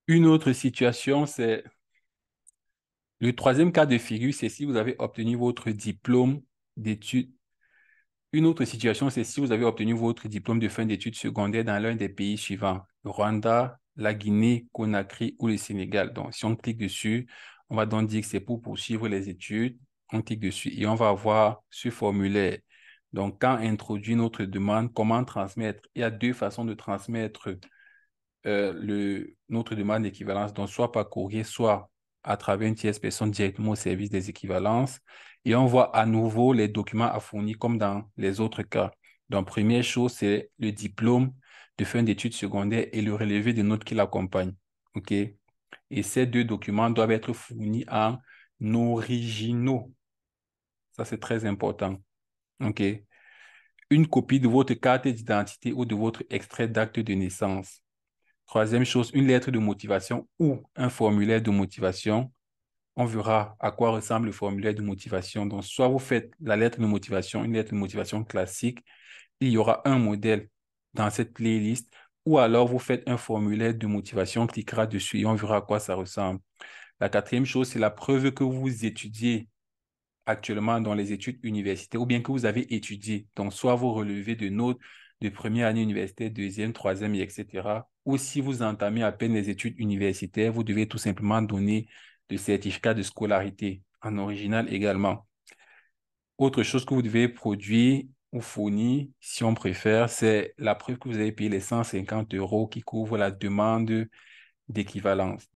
Une autre situation, c'est le troisième cas de figure, c'est si vous avez obtenu votre diplôme d'études. Une autre situation, c'est si vous avez obtenu votre diplôme de fin d'études secondaires dans l'un des pays suivants, le Rwanda, la Guinée, Conakry ou le Sénégal. Donc, si on clique dessus, on va donc dire que c'est pour poursuivre les études. On clique dessus et on va avoir ce formulaire. Donc, quand introduit notre demande, comment transmettre? Il y a deux façons de transmettre notre demande d'équivalence, donc soit par courrier, soit à travers une tierce personne directement au service des équivalences. Et on voit à nouveau les documents à fournir comme dans les autres cas. Donc, première chose, c'est le diplôme de fin d'études secondaires et le relevé de notes qui l'accompagne. OK? Et ces deux documents doivent être fournis en originaux. Ça, c'est très important. OK? Une copie de votre carte d'identité ou de votre extrait d'acte de naissance. Troisième chose, une lettre de motivation ou un formulaire de motivation. On verra à quoi ressemble le formulaire de motivation. Donc, soit vous faites la lettre de motivation, une lettre de motivation classique, il y aura un modèle dans cette playlist, ou alors vous faites un formulaire de motivation, on cliquera dessus et on verra à quoi ça ressemble. La quatrième chose, c'est la preuve que vous étudiez actuellement dans les études universitaires ou bien que vous avez étudié. Donc, soit vos relevés de notes de première année universitaire, deuxième, troisième, et etc. Ou si vous entamez à peine les études universitaires, vous devez tout simplement donner le certificat de scolarité en original également. Autre chose que vous devez produire ou fournir, si on préfère, c'est la preuve que vous avez payé les 150 € qui couvrent la demande d'équivalence.